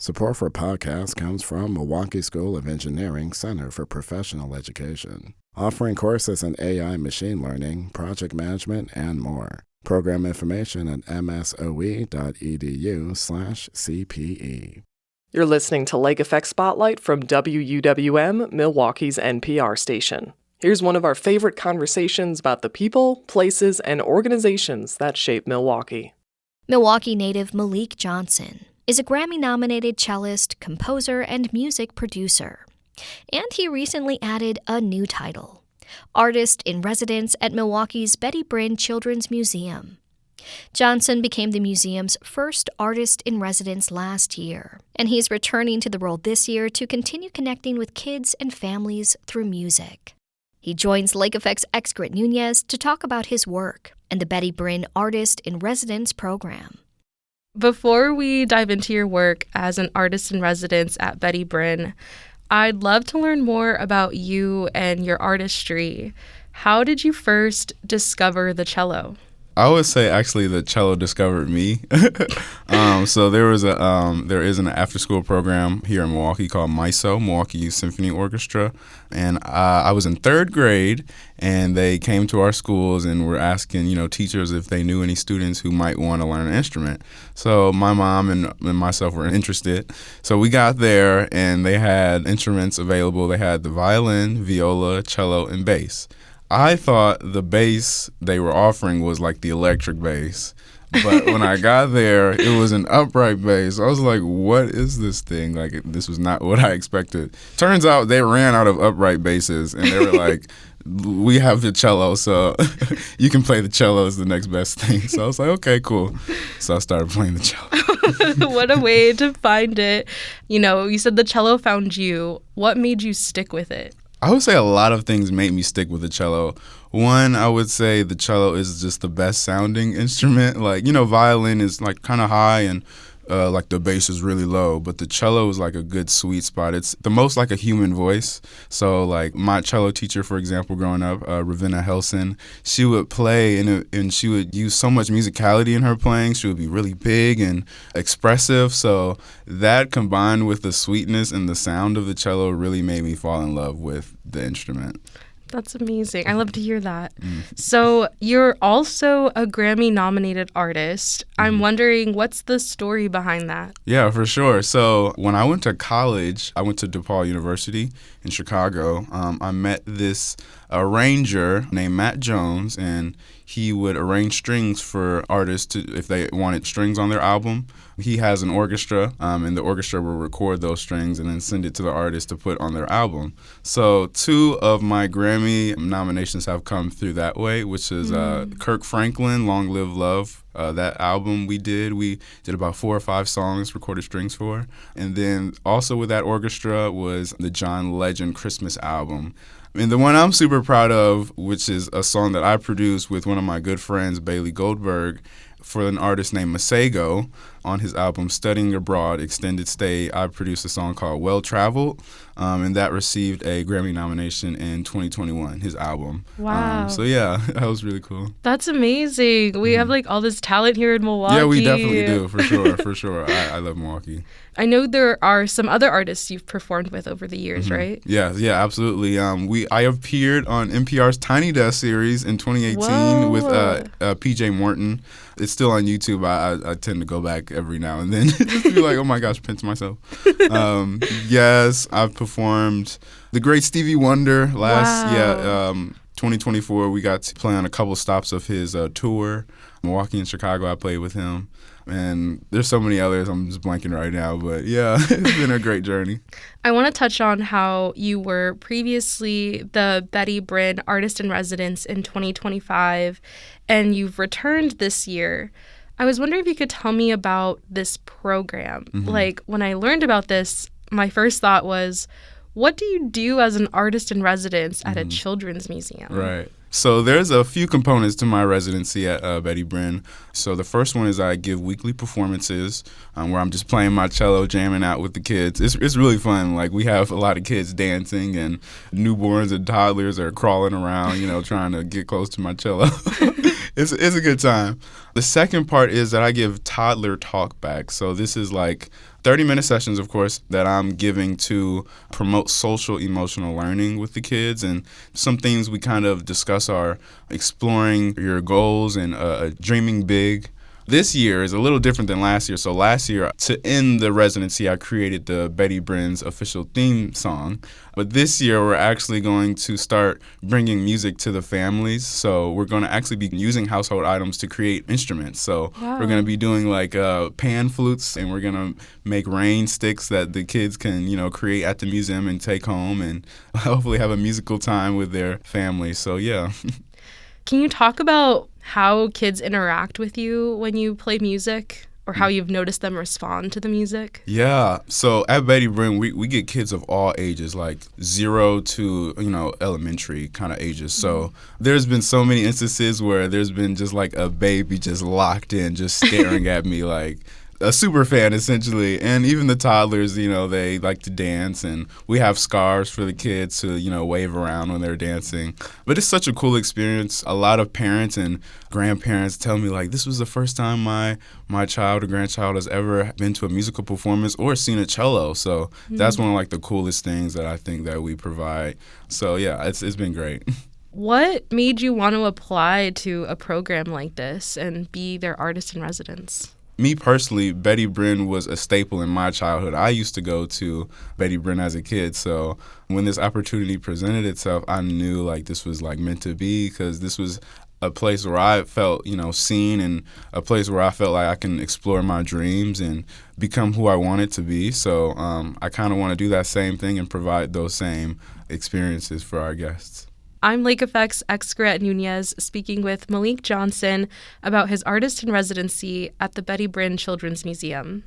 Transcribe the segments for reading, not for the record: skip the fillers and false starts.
Support for podcasts comes from Milwaukee School of Engineering Center for Professional Education, offering courses in AI machine learning, project management, and more. Program information at msoe.edu/CPE. You're listening to Lake Effect Spotlight from WUWM, Milwaukee's NPR station. Here's one of our favorite conversations about the people, places, and organizations that shape Milwaukee. Milwaukee native Malik Johnson is a Grammy-nominated cellist, composer, and music producer. And he recently added a new title, Artist in Residence at Milwaukee's Betty Brinn Children's Museum. Johnson became the museum's first artist in residence last year, and he's returning to the role this year to continue connecting with kids and families through music. He joins Lake Effect's Xcaret Nuñez to talk about his work and the Betty Brinn Artist in Residence program. Before we dive into your work as an artist in residence at Betty Brinn, I'd love to learn more about you and your artistry. How did you first discover the cello? I would say actually the cello discovered me. So there is an after-school program here in Milwaukee called MISO, Milwaukee Youth Symphony Orchestra, and I was in third grade, and they came to our schools and were asking, teachers if they knew any students who might want to learn an instrument. So my mom and myself were interested. So we got there, and they had instruments available. They had the violin, viola, cello, and bass. I thought the bass they were offering was like the electric bass. But when I got there, it was an upright bass. I was like, what is this thing? Like, this was not what I expected. Turns out they ran out of upright basses, and they were like, we have the cello, so you can play the cello as the next best thing. So I was like, okay, cool. So I started playing the cello. What a way to find it. You said the cello found you. What made you stick with it? I would say a lot of things made me stick with the cello. One, I would say the cello is just the best sounding instrument. Like, violin is like kind of high and like the bass is really low, but the cello is like a good sweet spot. It's the most like a human voice. So like my cello teacher, for example, growing up, Ravenna Helson, she would play and she would use so much musicality in her playing. She would be really big and expressive. So that combined with the sweetness and the sound of the cello really made me fall in love with the instrument. That's amazing. I love to hear that. So you're also a Grammy-nominated artist. I'm wondering, what's the story behind that? Yeah, for sure. So when I went to college, I went to DePaul University in Chicago. I met this arranger named Matt Jones, and he would arrange strings for artists if they wanted strings on their album. He has an orchestra, and the orchestra will record those strings and then send it to the artist to put on their album. So 2 of my Grammy nominations have come through that way, which is Kirk Franklin, Long Live Love. That album we did about 4 or 5 songs, recorded strings for. And then also with that orchestra was the John Legend Christmas album. And the one I'm super proud of, which is a song that I produced with one of my good friends, Bailey Goldberg, for an artist named Masego. On his album Studying Abroad, Extended Stay, I produced a song called Well Traveled, and that received a Grammy nomination in 2021, his album. Wow. So yeah, that was really cool. That's amazing. We have like all this talent here in Milwaukee. Yeah, we definitely do, for sure. I love Milwaukee. I know there are some other artists you've performed with over the years, right? Yeah, absolutely. I appeared on NPR's Tiny Desk series in 2018 with PJ Morton. It's still on YouTube. I tend to go back every now and then just to be like, oh my gosh, pinch myself. Yes, I've performed the great Stevie Wonder 2024. We got to play on a couple stops of his tour. Milwaukee and Chicago, I played with him. And there's so many others. I'm just blanking right now. But yeah, it's been a great journey. I want to touch on how you were previously the Betty Brinn Artist in Residence in 2025, and you've returned this year. I was wondering if you could tell me about this program. Like, when I learned about this, my first thought was, what do you do as an artist in residence at a children's museum? Right. So there's a few components to my residency at Betty Brinn. So the first one is I give weekly performances where I'm just playing my cello, jamming out with the kids. It's really fun. Like, we have a lot of kids dancing, and newborns and toddlers are crawling around, trying to get close to my cello. It's a good time. The second part is that I give toddler talk back. So this is like 30-minute sessions, of course, that I'm giving to promote social emotional learning with the kids. And some things we kind of discuss are exploring your goals and dreaming big. This year is a little different than last year. So last year, to end the residency, I created the Betty Brinn's official theme song. But this year, we're actually going to start bringing music to the families. So we're going to actually be using household items to create instruments. So We're going to be doing like pan flutes, and we're going to make rain sticks that the kids can, create at the museum and take home and hopefully have a musical time with their family. So, yeah. Can you talk about how kids interact with you when you play music, or how you've noticed them respond to the music? Yeah. So at Betty Brinn, we get kids of all ages, like 0 to, elementary kind of ages. So there's been so many instances where there's been just like a baby just locked in, just staring at me like a super fan, essentially. And even the toddlers, they like to dance, and we have scarves for the kids to, wave around when they're dancing. But it's such a cool experience. A lot of parents and grandparents tell me, like, this was the first time my child or grandchild has ever been to a musical performance or seen a cello. So that's one of, like, the coolest things that I think that we provide. So, yeah, it's been great. What made you want to apply to a program like this and be their artist in residence? Me personally, Betty Brinn was a staple in my childhood. I used to go to Betty Brinn as a kid. So when this opportunity presented itself, I knew like this was like meant to be, because this was a place where I felt, seen, and a place where I felt like I can explore my dreams and become who I wanted to be. So I kind of want to do that same thing and provide those same experiences for our guests. I'm Lake Effect's Xcaret Nuñez, speaking with Malik Johnson about his artist in residency at the Betty Brinn Children's Museum.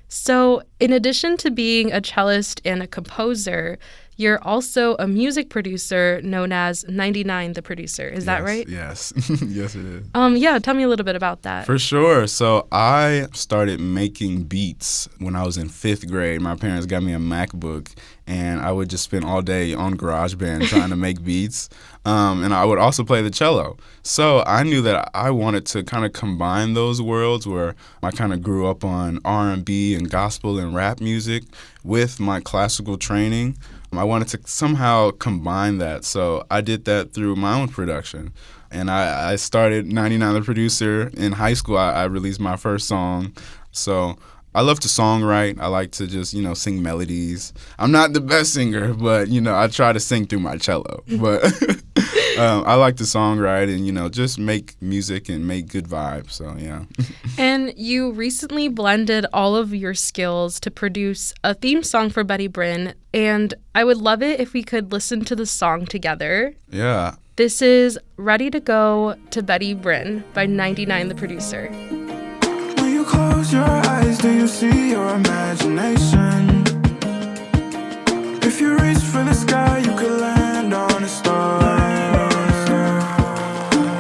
So, in addition to being a cellist and a composer, you're also a music producer known as 99 the Producer. Is that right? Yes. Yes, it is. Yeah, tell me a little bit about that. For sure. So I started making beats when I was in 5th grade. My parents got me a MacBook, and I would just spend all day on GarageBand trying to make beats. And I would also play the cello. So I knew that I wanted to kind of combine those worlds, where I kind of grew up on R&B and gospel and rap music with my classical training. I wanted to somehow combine that. So I did that through my own production. And I started 99 the Producer in high school. I released my first song. So I love to songwrite. I like to just, sing melodies. I'm not the best singer, but, I try to sing through my cello. But I like to songwrite and, just make music and make good vibes. So, yeah. And you recently blended all of your skills to produce a theme song for Betty Brinn. And I would love it if we could listen to the song together. Yeah. This is Ready to Go to Betty Brinn by 99 the Producer. When you close your eyes, do you see your imagination? If you reach for the sky, you could land on a star.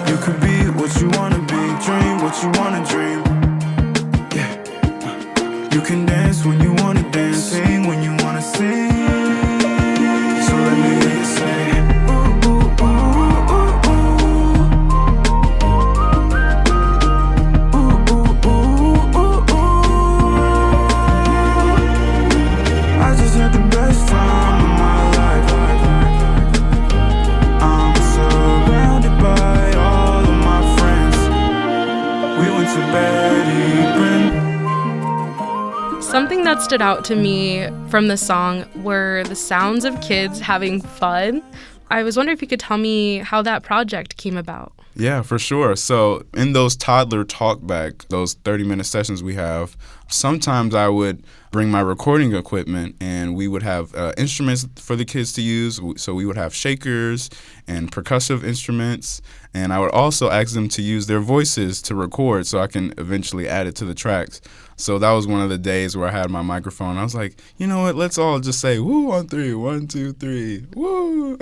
You could be what you wanna be, dream what you wanna dream. Yeah. You can dance when you wanna dance, sing when you wanna sing. So let me hear you say, ooh, ooh, ooh, ooh, ooh. Ooh, ooh, ooh, ooh, ooh. I just had the best time of my life. I'm surrounded by all of my friends. We went to Betty Brinn. Something that stood out to me from the song were the sounds of kids having fun. I was wondering if you could tell me how that project came about. Yeah, for sure. So in those toddler talkback, those 30-minute sessions we have, sometimes I would bring my recording equipment, and we would have instruments for the kids to use. So we would have shakers and percussive instruments, and I would also ask them to use their voices to record so I can eventually add it to the tracks. So that was one of the days where I had my microphone. I was like, you know what, let's all just say, woo, on 3, 1, 2, 3, woo.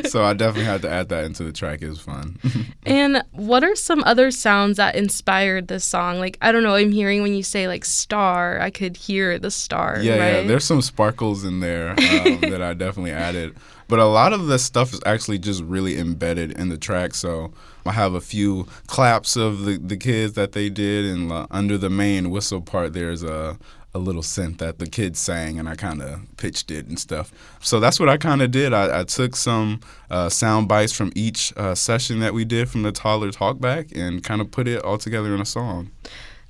So I definitely had to add that into the track. It was fun. And what are some other sounds that inspired this song? Like, I don't know, I'm hearing when you say like star, I could hear the star, Yeah, right? yeah, there's some sparkles in there that I definitely added. But a lot of the stuff is actually just really embedded in the track. So I have a few claps of the kids that they did, and under the main whistle part, there's a little synth that the kids sang, and I kind of pitched it and stuff. So that's what I kind of did. I took some sound bites from each session that we did from the Toddler Talkback and kind of put it all together in a song.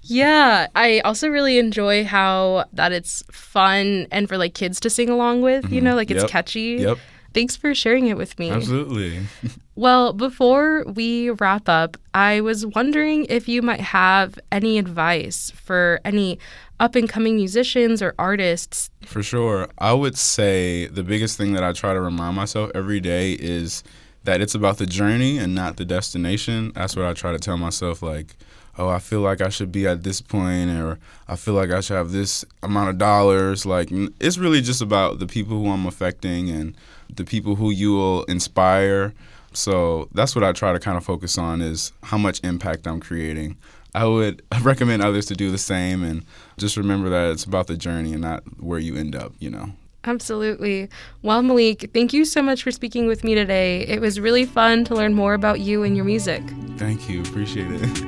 Yeah, I also really enjoy how that it's fun and for like kids to sing along with, you know, like it's catchy. Yep. Thanks for sharing it with me. Absolutely. Well, before we wrap up, I was wondering if you might have any advice for any up-and-coming musicians or artists. For sure. I would say the biggest thing that I try to remind myself every day is that it's about the journey and not the destination. That's what I try to tell myself, like, oh, I feel like I should be at this point, or I feel like I should have this amount of dollars. Like, it's really just about the people who I'm affecting and the people who you will inspire. So that's what I try to kind of focus on, is how much impact I'm creating. I would recommend others to do the same, and just remember that it's about the journey and not where you end up, you know. Absolutely. Well, Malik, thank you so much for speaking with me today. It was really fun to learn more about you and your music. Thank you. Appreciate it.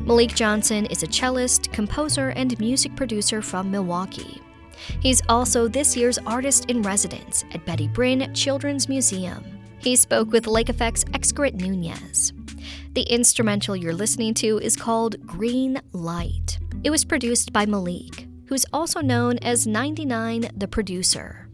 Malik Johnson is a cellist, composer, and music producer from Milwaukee. He's also this year's artist in residence at Betty Brinn Children's Museum. He spoke with Lake Effect's Xcaret Nuñez. The instrumental you're listening to is called Green Light. It was produced by Malik, who's also known as 99 the Producer.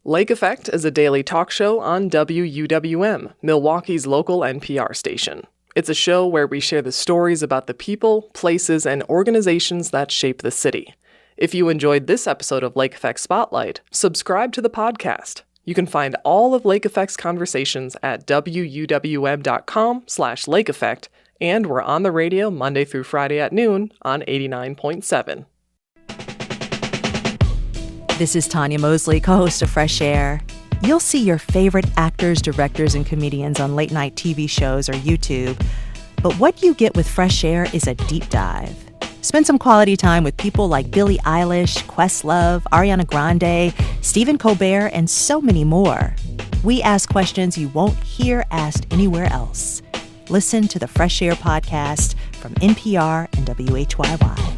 Lake Effect is a daily talk show on WUWM, Milwaukee's local NPR station. It's a show where we share the stories about the people, places, and organizations that shape the city. If you enjoyed this episode of Lake Effect Spotlight, subscribe to the podcast. You can find all of Lake Effect's conversations at WUWM.com/Lake Effect, and we're on the radio Monday through Friday at noon on 89.7. This is Tanya Mosley, co-host of Fresh Air. You'll see your favorite actors, directors, and comedians on late-night TV shows or YouTube. But what you get with Fresh Air is a deep dive. Spend some quality time with people like Billie Eilish, Questlove, Ariana Grande, Stephen Colbert, and so many more. We ask questions you won't hear asked anywhere else. Listen to the Fresh Air podcast from NPR and WHYY.